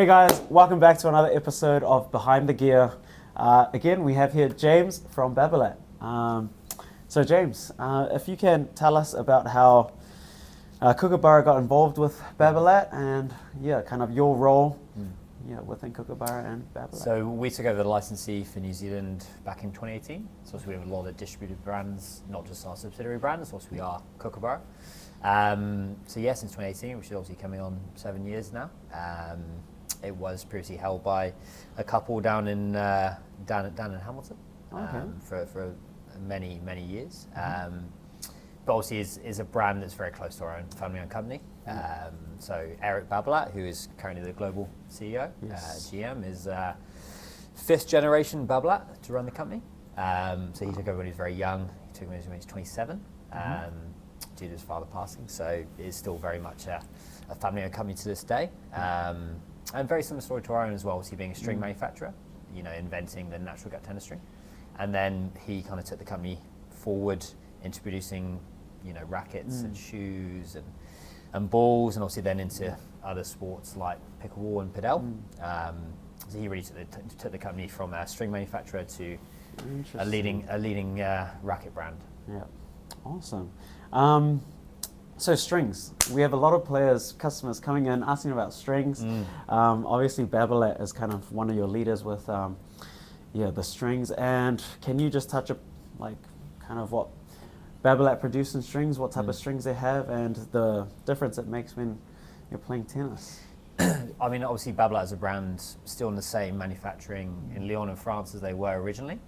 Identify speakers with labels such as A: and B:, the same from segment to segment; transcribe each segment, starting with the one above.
A: Hey guys, welcome back to another episode of Behind the Gear. Again, we have here James from Babolat. So James, if you can tell us about how Kookaburra got involved with Babolat and kind of your role within Kookaburra and Babolat.
B: So we took over the licensee for New Zealand back in 2018. So we have a lot of distributed brands, not just our subsidiary brands, also we are Kookaburra. So since 2018, which is obviously coming on 7 years now. It was previously held by a couple down in Hamilton for many years. But obviously is a brand that's very close to our own family-owned company. So Eric Babolat, who is currently the global CEO, GM, is fifth generation Babolat to run the company. So he took over when he was very young. He took over when he was 27, due to his father passing. So it is still very much a family-owned company to this day. And very similar story to our own as well, obviously being a string manufacturer, inventing the natural gut tennis string. And then he kind of took the company forward into producing, rackets and shoes and balls, and obviously then into other sports like pickleball and padel. So he really took the company from a string manufacturer to a leading racket brand.
A: Yeah, awesome. So strings, we have a lot of customers coming in asking about strings. Obviously Babolat is kind of one of your leaders with the strings, and can you just touch kind of what Babolat produce in strings, what type of strings they have, and the difference it makes when you're playing tennis?
B: I mean, obviously Babolat as a brand still in the same manufacturing in Lyon in France as they were originally.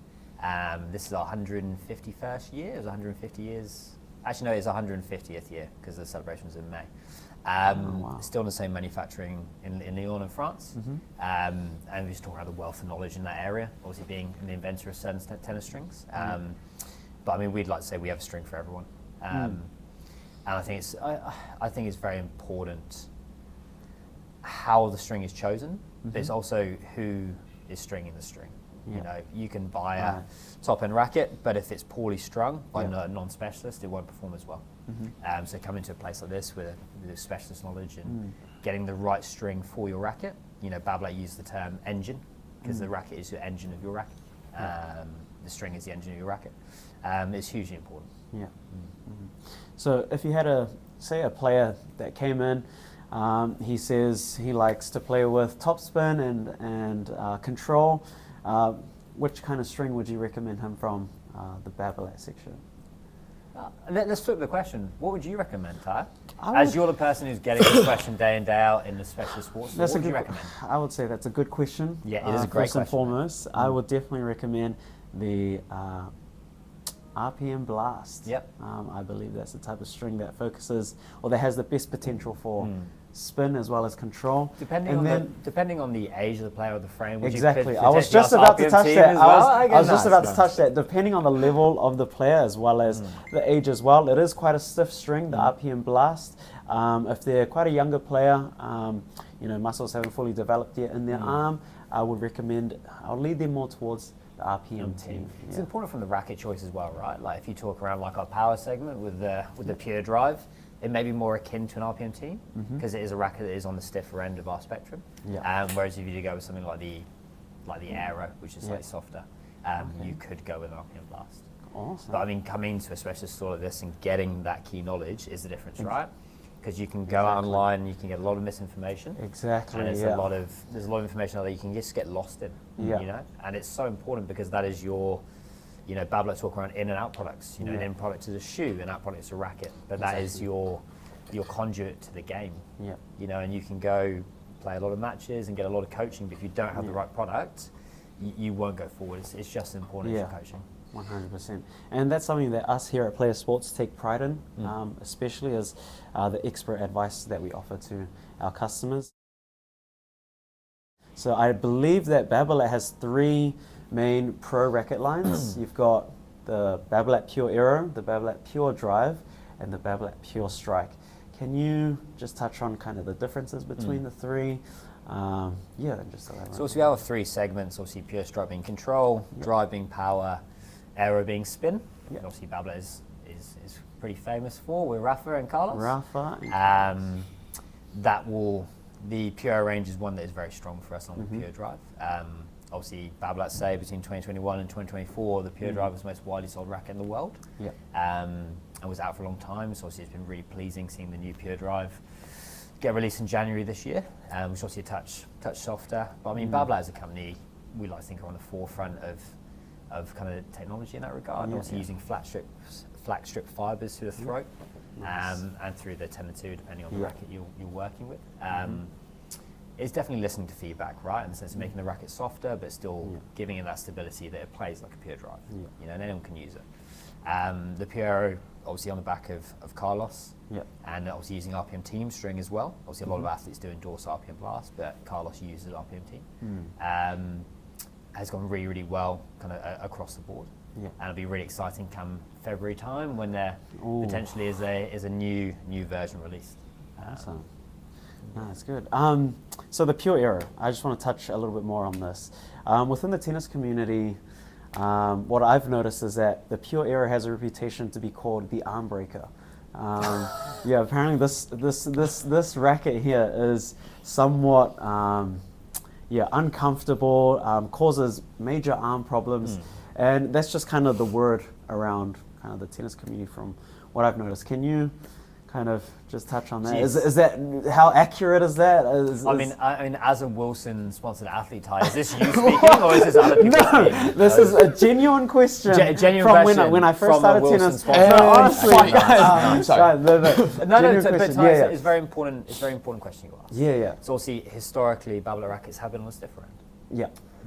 B: This is our 151st year, it was 150 years. Actually, no, it's 150th year because the celebration was in May. Still in the same manufacturing in Lyon in France. And we just talk about the wealth of knowledge in that area, obviously being the inventor of certain tennis strings. But I mean, we'd like to say we have a string for everyone. And I think it's very important how the string is chosen, but it's also who is stringing the string. You can buy a top-end racket, but if it's poorly strung by a non-specialist, it won't perform as well. So coming to a place like this with a specialist knowledge and getting the right string for your racket, Babolat used the term engine, because the racket is the engine of your racket. The string is the engine of your racket. It's hugely important.
A: So if you had a player that came in, he says he likes to play with topspin and control, which kind of string would you recommend him from the Babolat section?
B: Let's flip the question. What would you recommend, Ty? As you're the person who's getting this question day in, day out in the specialist sports, what would you recommend?
A: I would say that's a good question.
B: Yeah, it is a great question.
A: First and foremost, I would definitely recommend the RPM Blast. I believe that's the type of string that focuses, or that has the best potential for spin as well as control.
B: Depending on the age of the player or the frame.
A: Exactly. I was just about to touch that. I was just about to touch that. Depending on the level of the player as well as the age as well, it is quite a stiff string, the RPM Blast. If they're quite a younger player, muscles haven't fully developed yet in their arm, I'll lead them more towards the RPM team.
B: It's important from the racket choice as well, right? Like if you talk around like our power segment with the pure drive, it may be more akin to an RPM team because it is a racket that is on the stiffer end of our spectrum. Whereas if you go with something like the Aero, which is slightly softer, you could go with an RPM Blast.
A: Awesome.
B: But I mean, coming to a specialist store like this and getting that key knowledge is the difference, right? Because you can go out online and you can get a lot of misinformation.
A: Exactly.
B: And there's a lot of information out there you can just get lost in. And it's so important because that is your, Babolat talk around in and out products. An in product is a shoe, an out product is a racket. But that is your conduit to the game. And you can go play a lot of matches and get a lot of coaching, but if you don't have the right product, you won't go forward. It's just as important as your coaching.
A: 100%. And that's something that us here at Player Sports take pride in, especially as the expert advice that we offer to our customers. So I believe that Babolat has 3 main pro racket lines. You've got the Babolat Pure Aero, the Babolat Pure Drive, and the Babolat Pure Strike. Can you just touch on kind of the differences between the 3? And just elaborate.
B: So we have 3 segments, obviously Pure Strike being control, Drive being power, Aero being spin. Obviously Babolat is pretty famous for with Rafa and Carlos.
A: Rafa.
B: That will the Pure range is one that is very strong for us on the Pure drive. Obviously, Babolat say between 2021 and 2024, the Pure drive was the most widely sold racket in the world. And was out for a long time. So obviously, it's been really pleasing seeing the new Pure drive get released in January this year, which is obviously a touch softer. But I mean, Babolat as a company, we like to think are on the forefront of kind of technology in that regard. And obviously using flat strip fibers through the throat and through the tendon too, depending on the racket you're working with. It's definitely listening to feedback, right? In the sense of making the racket softer, but still giving it that stability that it plays like a Pure drive. You know, and anyone can use it. The Pure, obviously on the back of Carlos, and obviously using RPM team string as well. Obviously a lot of athletes do endorse RPM Blast, but Carlos uses RPM team. Has gone really, really well kind of across the board. And it'll be really exciting come February time when there potentially is a new version released.
A: Awesome. No, that's good. So the Pure era, I just want to touch a little bit more on this. Within the tennis community, what I've noticed is that the Pure era has a reputation to be called the arm breaker. Apparently this racket here is somewhat uncomfortable, causes major arm problems, and that's just kind of the word around kind of the tennis community from what I've noticed. Can you kind of just touch on that? Is that, how accurate is that? I mean,
B: as a Wilson sponsored athlete, Ty, is this you speaking or is this other people speaking?
A: No, this is a genuine question.
B: Genuine
A: from
B: question
A: when I first started tennis.
B: Honestly,
A: I'm sorry.
B: It's very important. It's a very important question you asked. So obviously, historically, Babolat rackets have been on this different.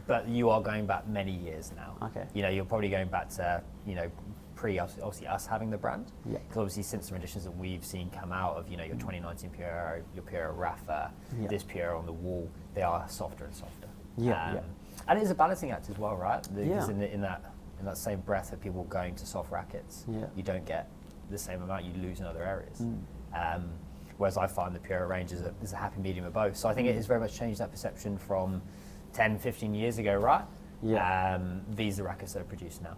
B: But you are going back many years now. You know, you're probably going back to obviously us having the brand. Because obviously since the renditions that we've seen come out of, your 2019 Pure, your Pure Rafa, this Pure on the wall, they are softer and softer. And it's a balancing act as well, right? Because in that same breath of people going to soft rackets, you don't get the same amount, you lose in other areas. Whereas I find the Pure range is a happy medium of both. So I think it has very much changed that perception from 10, 15 years ago, right? These are rackets that are produced now.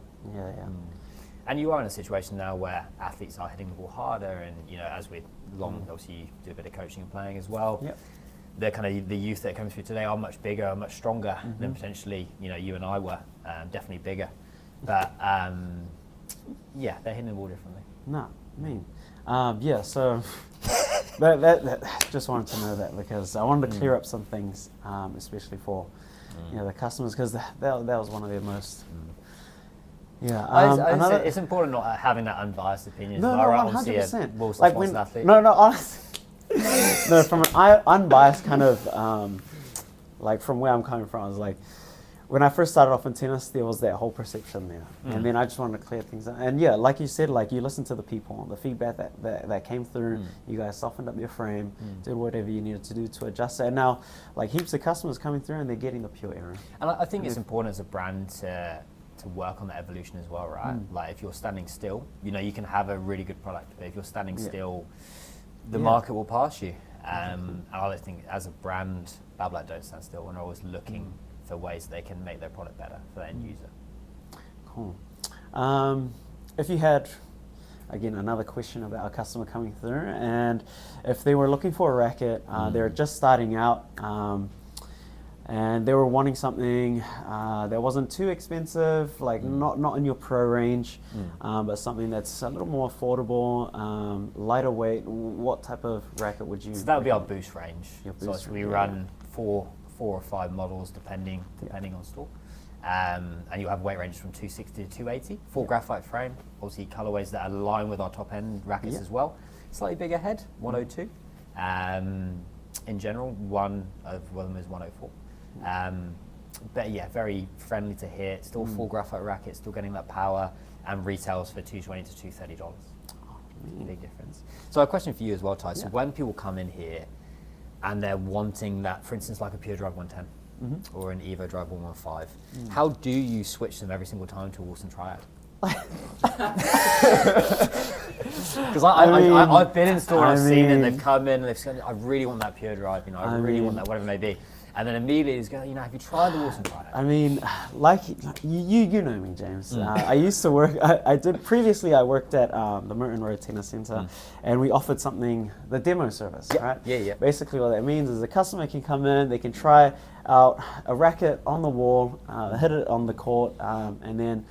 B: And you are in a situation now where athletes are hitting the ball harder, and as we obviously you do a bit of coaching and playing as well. They're kind of the youth that are coming through today are much bigger, much stronger than potentially you and I were. Definitely bigger, but they're hitting the ball differently.
A: No, I mean, So that just wanted to know that because I wanted to clear up some things, especially for the customers, because that was one of their most.
B: It's important not having that unbiased opinion.
A: No, 100%.
B: Like athlete.
A: No, from an unbiased kind of, like from where I'm coming from, I was like, when I first started off in tennis, there was that whole perception there. And then I just wanted to clear things up. And like you said, like you listened to the people, the feedback that came through, you guys softened up your frame, did whatever you needed to do to adjust it. And now, like heaps of customers coming through and they're getting the Pure era.
B: And I think it's important as a brand to work on that evolution as well, right? Like if you're standing still, you can have a really good product, but if you're standing still, the market will pass you. And I think as a brand, Babolat don't stand still, and are always looking for ways they can make their product better for the end user.
A: Cool. If you had, again, another question about a customer coming through, and if they were looking for a racket, they're just starting out, and they were wanting something that wasn't too expensive, like not in your pro range, but something that's a little more affordable, lighter weight. What type of racket would you?
B: So that would be our Boost range. So we run four or five models depending on store, and you have weight ranges from 260 to 280. Full graphite frame, obviously colorways that align with our top end rackets as well. Slightly bigger head, 102. In general, one of them is 104. But very friendly to hit, still full graphite racket, still getting that power, and retails for $220 to $230. Big difference. So a question for you as well, Ty. So when people come in here and they're wanting that, for instance, like a Pure Drive 110 or an Evo Drive 115, how do you switch them every single time to a Wilson Triad? Because I've been in store and I've seen it, they've come in and they've said, I really want that Pure Drive, I really want that, whatever it may be. And then immediately he's going, have you tried the Wilson product?
A: I mean, like you know me, James. I used to work. I did previously. I worked at the Merton Road Tennis Centre, and we offered something, the demo service, right?
B: Yeah.
A: Basically, what that means is the customer can come in, they can try out a racket on the wall, hit it on the court, and then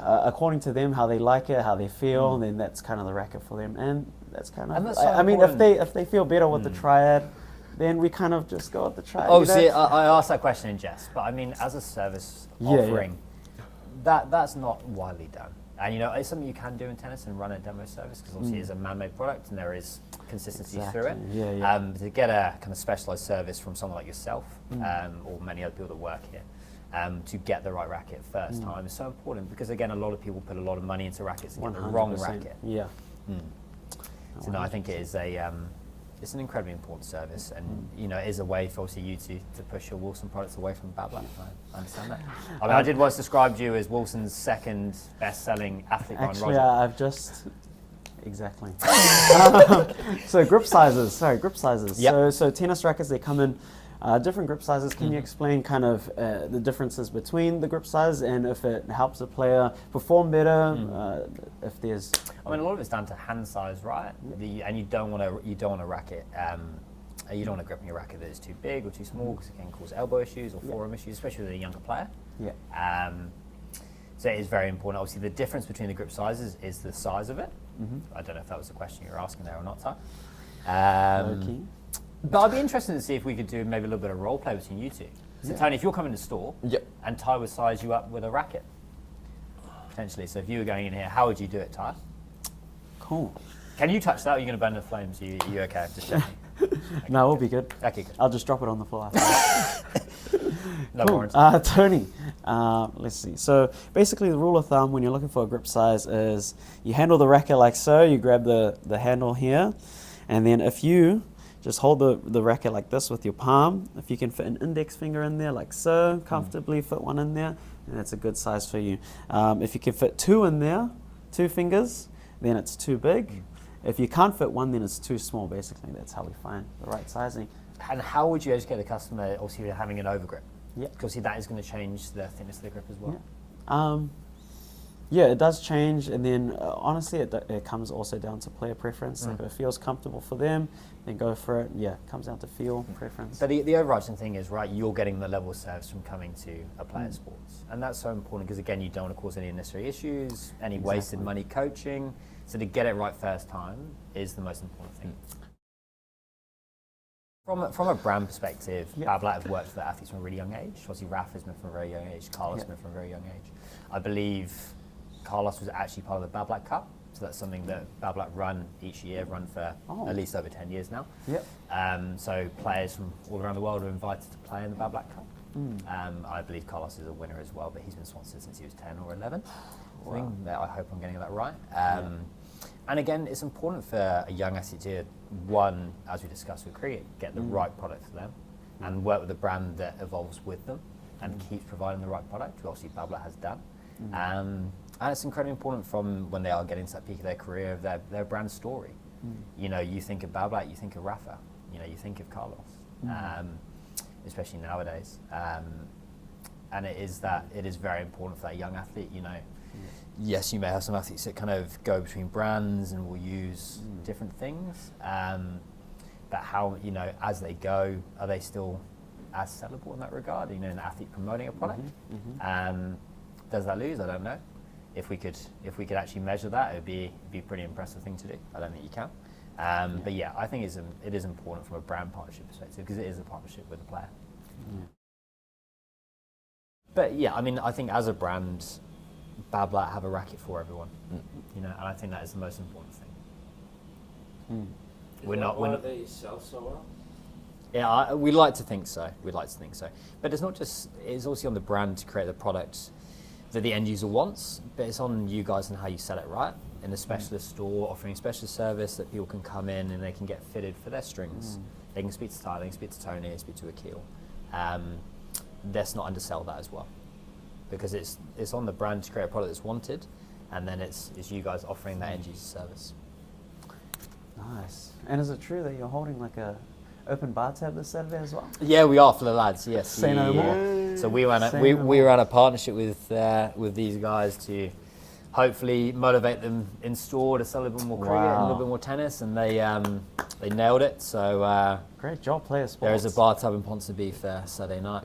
A: according to them, how they like it, how they feel, then that's kind of the racket for them, and that's kind of.
B: So
A: I mean, if they feel better with the triad, then we kind of just go with the triad.
B: Oh, see, I asked that question in jest, but I mean, as a service offering, that's not widely done. And it's something you can do in tennis and run a demo service, because obviously it's a man-made product and there is consistency through it. To get a kind of specialised service from someone like yourself, or many other people that work here, to get the right racket first time is so important, because again, a lot of people put a lot of money into rackets and get the wrong racket.
A: Yeah.
B: So no, I think it is it's an incredibly important service, and it is a way for obviously you to push your Wilson products away from Babolat. I understand that. I mean, I did once describe you as Wilson's second best-selling athlete.
A: Actually, I've just exactly. So grip sizes. Yep. So tennis rackets, they come in different grip sizes. Can you explain kind of the differences between the grip size, and if it helps a player perform better? If there's,
B: I mean, a lot of it's down to hand size, right? And you don't want a racket. You don't want to grip in your racket that is too big or too small, because it can cause elbow issues or forearm issues, especially with a younger player. Yeah. So it is very important. Obviously, the difference between the grip sizes is the size of it. I don't know if that was the question you were asking there or not, Ty. But I'd be interested to see if we could do maybe a little bit of role play between you two. So Tony, if you're coming to the store, and Ty would size you up with a racket, potentially. So if you were going in here, how would you do it, Ty?
A: Cool.
B: Can you touch that, or are you going to burn the flames? Are you okay? Just checking. Okay,
A: no, we'll be good.
B: Okay, good.
A: I'll just drop it on the floor.
B: No
A: cool.
B: worries.
A: Tony, let's see. So basically, the rule of thumb when you're looking for a grip size is you handle the racket like so. You grab the handle here, and then if you just hold the racket like this with your palm. If you can fit an index finger in there like so, comfortably fit one in there, and that's a good size for you. If you can fit two in there, 2 fingers, then it's too big. If you can't fit one, then it's too small, basically. That's how we find the right sizing.
B: And how would you educate the customer, obviously, having an overgrip?
A: Yeah.
B: Because that is going to change the thickness of the grip as well.
A: Yeah, it does change, and then honestly, it comes also down to player preference. If it feels comfortable for them, then go for it. Yeah, it comes down to feel preference.
B: But the overarching thing is, right, you're getting the level of service from coming to a player's sports. And that's so important, because again, you don't want to cause any unnecessary issues, any wasted money coaching. So to get it right first time is the most important thing. From a brand perspective, Babolat have worked with their athletes from a really young age. Obviously, Rafa's been from a very young age, Carlos been from a very young age. I believe Carlos was actually part of the Babolat Cup, so that's something that Babolat run each year, run for at least over 10 years now. So players from all around the world are invited to play in the Babolat Cup. I believe Carlos is a winner as well, but he's been sponsored since he was 10 or 11. I hope I'm getting that right. And again, it's important for a young athlete to, one, as we discussed with cricket, get the right product for them, and work with a brand that evolves with them and keeps providing the right product, which obviously Babolat has done. And it's incredibly important from when they are getting to that peak of their career, of their brand story. You know, you think of Babolat, you think of Rafa, you think of Carlos, especially nowadays. And it is very important for that young athlete, Yes, you may have some athletes that kind of go between brands and will use different things, but how, as they go, are they still as sellable in that regard? An athlete promoting a product, does that lose? I don't know. If we could actually measure that, it would be a pretty impressive thing to do. I don't think you can, but yeah, I think it is important from a brand partnership perspective, because it is a partnership with a player. But yeah, I mean, I think as a brand, Babolat have a racket for everyone, and I think that is the most important thing.
C: Why they sell so well?
B: Yeah, we like to think so. But it's not just. It's also on the brand to create the product that the end user wants, but it's on you guys and how you sell it, right? In a specialist store, offering specialist service that people can come in and they can get fitted for their strings. They can speak to Tyler, they can speak to Tony, speak to Akil. Let's not undersell that as well, because it's on the brand to create a product that's wanted, and then it's you guys offering that end user service.
A: Nice. And is it true that you're holding like a open bar tab this Saturday as well?
B: Yeah, we are for the lads. Yes.
A: Say no more.
B: So we ran a partnership with these guys to hopefully motivate them in store to sell a little bit more cricket and a little bit more tennis, and they nailed it. So
A: great job, player sports.
B: there is a bar tab in Ponsonby for Saturday night.